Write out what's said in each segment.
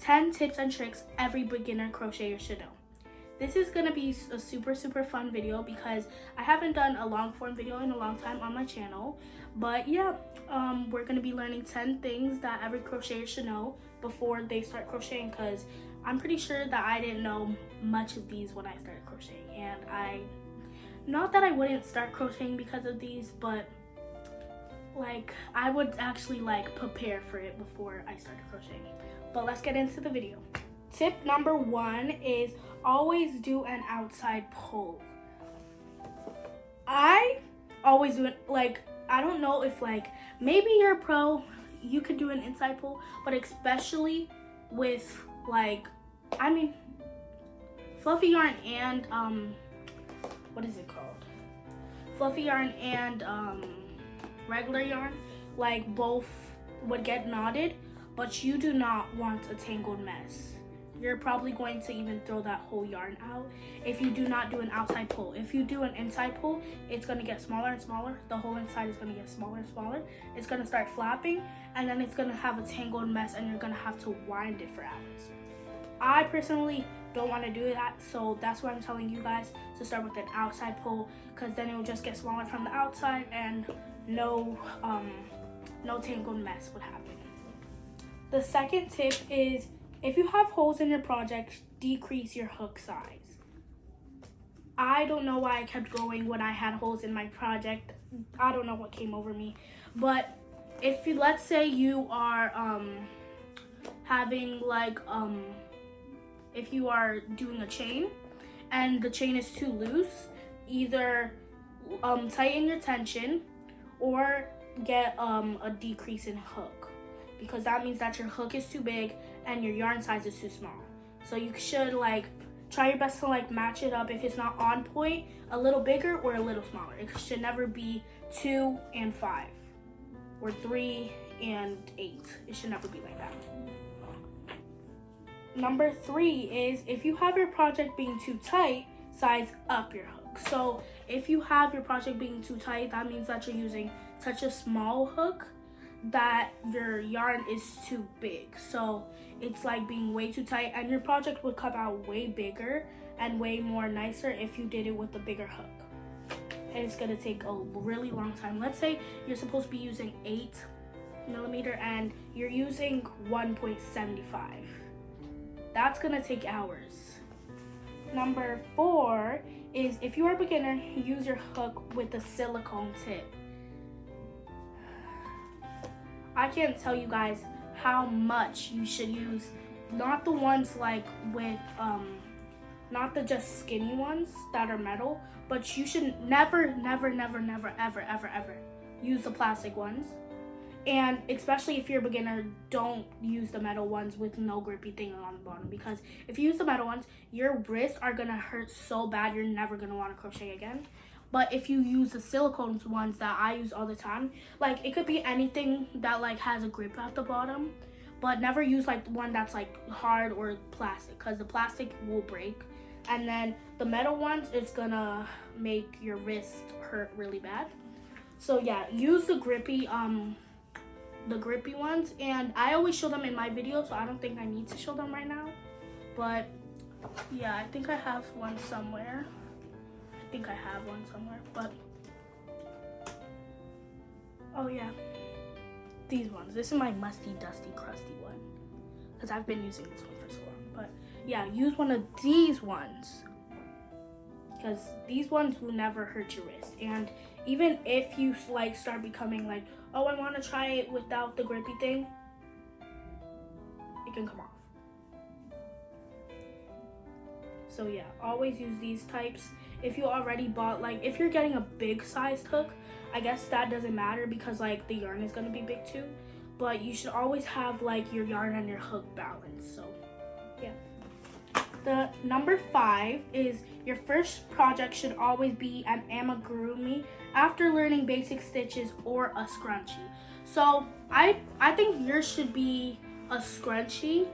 10 tips and tricks every beginner crocheter should know. This is gonna be a super fun video because I haven't done a long form video in a long time on my channel. But yeah, we're gonna be learning 10 things that every crocheter should know before they start crocheting, because I'm pretty sure that I didn't know much of these when I started crocheting. And not that I wouldn't start crocheting because of these, but like I would actually like prepare for it before I started crocheting. But let's get into the video. Tip number 1 is always do an outside pull. I always do it, like, I don't know if like maybe you're a pro, you could do an inside pull, but especially with like, I mean, fluffy yarn and what is it called? Fluffy yarn and regular yarn, like both would get knotted, but you do not want a tangled mess. You're probably going to even throw that whole yarn out if you do not do an outside pull. If you do an inside pull, it's gonna get smaller and smaller. The whole inside is gonna get smaller and smaller. It's gonna start flapping, and then it's gonna have a tangled mess, and you're gonna have to wind it for hours. I personally don't want to do that, so that's why I'm telling you guys to start with an outside pull, because then it will just get smaller from the outside and no tangled mess would happen. The second tip is, if you have holes in your project, decrease your hook size. I don't know why I kept going when I had holes in my project. I don't know what came over me. But if you, let's say you are having like, if you are doing a chain and the chain is too loose, either tighten your tension or get a decrease in hook, because that means that your hook is too big and your yarn size is too small. So you should like try your best to like match it up. If it's not on point, a little bigger or a little smaller. It should never be 2 and 5 or 3 and 8. It should never be like that. Number 3 is, if you have your project being too tight, size up your hook. So if you have your project being too tight, that means that you're using such a small hook that your yarn is too big. So it's like being way too tight, and your project would come out way bigger and way more nicer if you did it with a bigger hook. And it's gonna take a really long time. Let's say you're supposed to be using 8mm and you're using 1.75. That's gonna take hours. Number 4 is, if you are a beginner, use your hook with a silicone tip. I can't tell you guys how much you should use, not the ones like with, not the just skinny ones that are metal, but you should never ever use the plastic ones. And especially if you're a beginner, don't use the metal ones with no grippy thing on the bottom, because if you use the metal ones, your wrists are gonna hurt so bad you're never gonna want to crochet again. But if you use the silicone ones that I use all the time, like it could be anything that like has a grip at the bottom, but never use like one that's like hard or plastic, because the plastic will break. And then the metal ones, it's gonna make your wrist hurt really bad. So yeah, use the grippy ones, and I always show them in my video, so I don't think I need to show them right now. But yeah, I think I have one somewhere. But oh yeah, these ones. This is my musty, dusty, crusty one, because I've been using this one for so long. But yeah, use one of these ones, because these ones will never hurt your wrist. And even if you like start becoming like, oh, I want to try it without the grippy thing, it can come off. So yeah, always use these types. If you already bought, like if you're getting a big sized hook, I guess that doesn't matter because like the yarn is gonna be big too. But you should always have like your yarn and your hook balanced. So yeah. The number 5 is, your first project should always be an amigurumi after learning basic stitches or a scrunchie. So I think yours should be a scrunchie.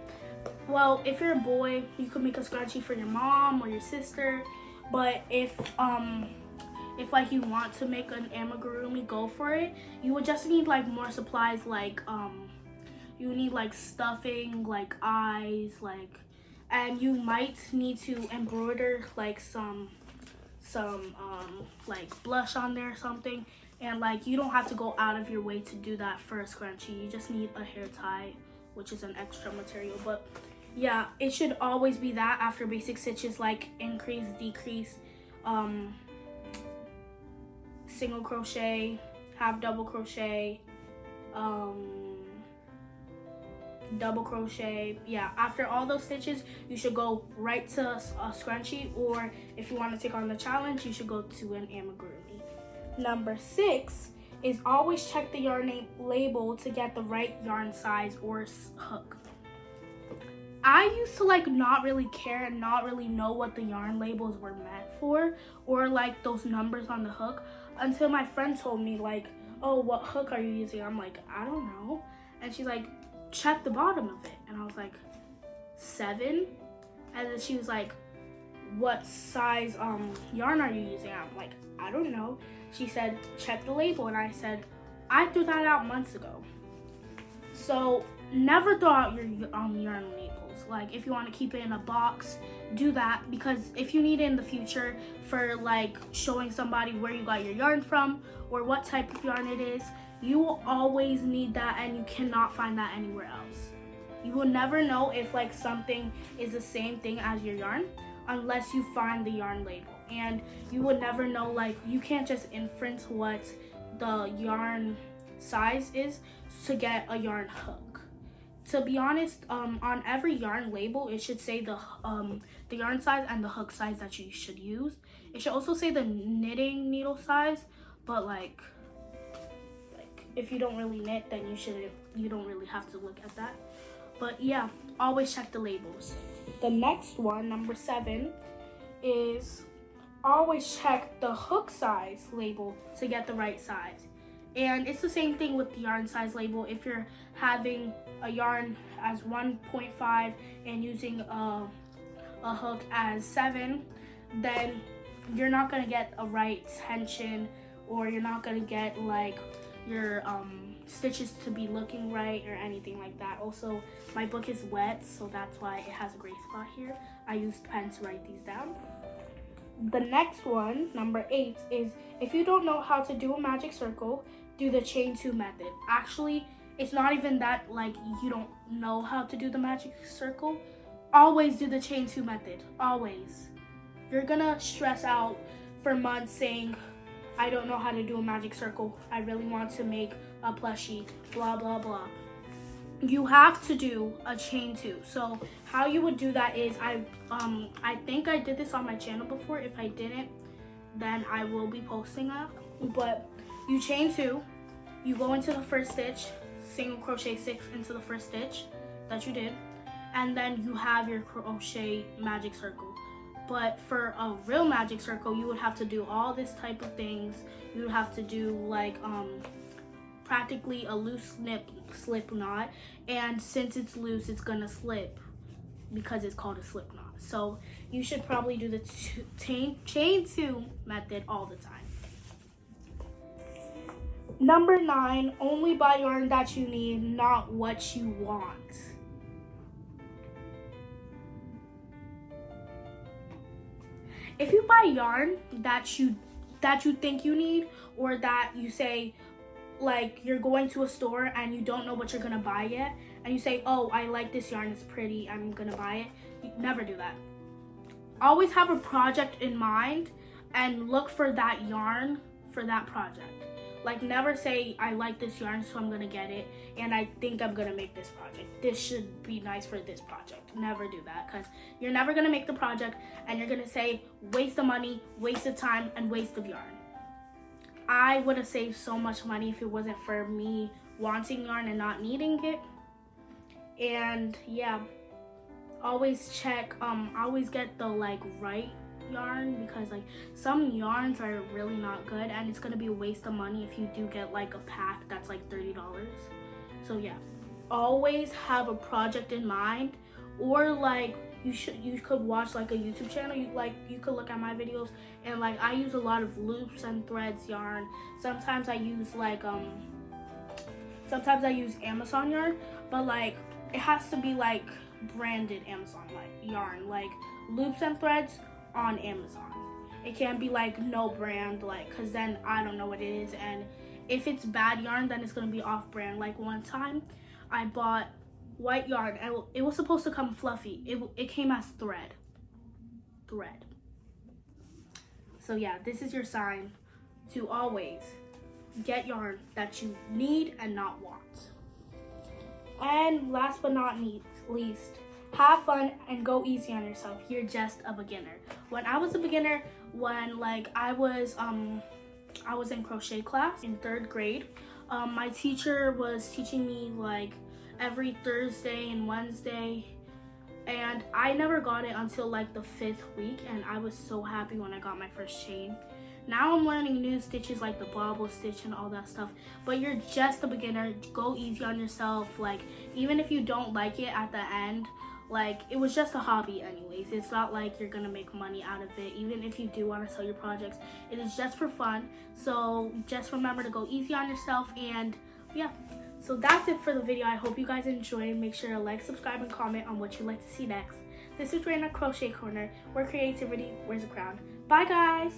Well, if you're a boy, you could make a scrunchie for your mom or your sister. But if like you want to make an amigurumi, go for it. You would just need like more supplies, like you need like stuffing, like eyes, like, and you might need to embroider like some like blush on there or something. And like you don't have to go out of your way to do that for a scrunchie. You just need a hair tie, which is an extra material. But yeah, it should always be that after basic stitches, like increase, decrease, single crochet, half double crochet, double crochet. Yeah, after all those stitches, you should go right to a scrunchie, or if you want to take on the challenge, you should go to an amigurumi. Number 6 is always check the yarn label to get the right yarn size or hook. I used to like not really care and not really know what the yarn labels were meant for, or like those numbers on the hook, until my friend told me like, oh, what hook are you using? I'm like, I don't know. And she's like, check the bottom of it. And I was like, 7? And then she was like, what size yarn are you using? I'm like, I don't know. She said, check the label. And I said, I threw that out months ago. So never throw out your yarn labels. Like if you want to keep it in a box, do that, because if you need it in the future for like showing somebody where you got your yarn from or what type of yarn it is, you will always need that, and you cannot find that anywhere else. You will never know if like something is the same thing as your yarn unless you find the yarn label. And you would never know, like you can't just inference what the yarn size is to get a yarn hook. To be honest, on every yarn label, it should say the yarn size and the hook size that you should use. It should also say the knitting needle size, but like if you don't really knit, then you don't really have to look at that. But yeah, always check the labels. The next one, number 7, is always check the hook size label to get the right size. And it's the same thing with the yarn size label. If you're having a yarn as 1.5 and using a hook as 7, then you're not gonna get a right tension, or you're not gonna get like your stitches to be looking right or anything like that. Also, my book is wet, so that's why it has a gray spot here. I used pen to write these down. The next one, number 8, is if you don't know how to do a magic circle, do the chain 2 method. Actually, it's not even that like you don't know how to do the magic circle. Always do the chain 2 method, always. You're gonna stress out for months saying, I don't know how to do a magic circle. I really want to make a plushie, blah, blah, blah. You have to do a chain 2. So how you would do that is, I think I did this on my channel before. If I didn't, then I will be posting up. But you chain 2, you go into the first stitch, single crochet 6 into the first stitch that you did, and then you have your crochet magic circle. But for a real magic circle, you would have to do all this type of things. You would have to do like practically a loose slip knot, and since it's loose, it's gonna slip because it's called a slip knot. So you should probably do the chain 2 method all the time. Number 9, only buy yarn that you need, not what you want. If you buy yarn that you think you need, or that you say, like you're going to a store and you don't know what you're gonna buy yet, and you say, oh, I like this yarn, it's pretty, I'm gonna buy it, you never do that. Always have a project in mind and look for that yarn for that project. Like never say, I like this yarn, so I'm gonna get it, and I think I'm gonna make this project. This should be nice for this project. Never do that, because you're never gonna make the project, and you're gonna say, waste of money, waste of time, and waste of yarn. I would have saved so much money if it wasn't for me wanting yarn and not needing it. And yeah, always check, always get the like right yarn, because like some yarns are really not good, and it's gonna be a waste of money if you do get like a pack that's like $30. So yeah, always have a project in mind, or like you could watch like a YouTube channel. You could look at my videos, and like I use a lot of loops and threads yarn. Sometimes I use like sometimes I use Amazon yarn. but like it has to be like branded Amazon like yarn, like loops and threads on Amazon. It can't be like no brand, like, because then I don't know what it is, and if it's bad yarn then it's gonna be off brand. Like one time I bought white yarn and it was supposed to come fluffy. It came as thread. So yeah, this is your sign to always get yarn that you need and not want. And last but not least, have fun and go easy on yourself. You're just a beginner. When I was a beginner, when like I was in crochet class in 3rd grade, my teacher was teaching me like every Thursday and Wednesday, and I never got it until like the 5th week, and I was so happy when I got my first chain. Now I'm learning new stitches like the bobble stitch and all that stuff, but you're just a beginner. Go easy on yourself. Like, even if you don't like it at the end, like, it was just a hobby anyways. It's not like you're gonna make money out of it. Even if you do want to sell your projects, it is just for fun. So just remember to go easy on yourself. And yeah, so that's it for the video. I hope you guys enjoyed. Make sure to like, subscribe, and comment on what you'd like to see next. This is Raina Crochet Corner, where creativity wears a crown. Bye guys.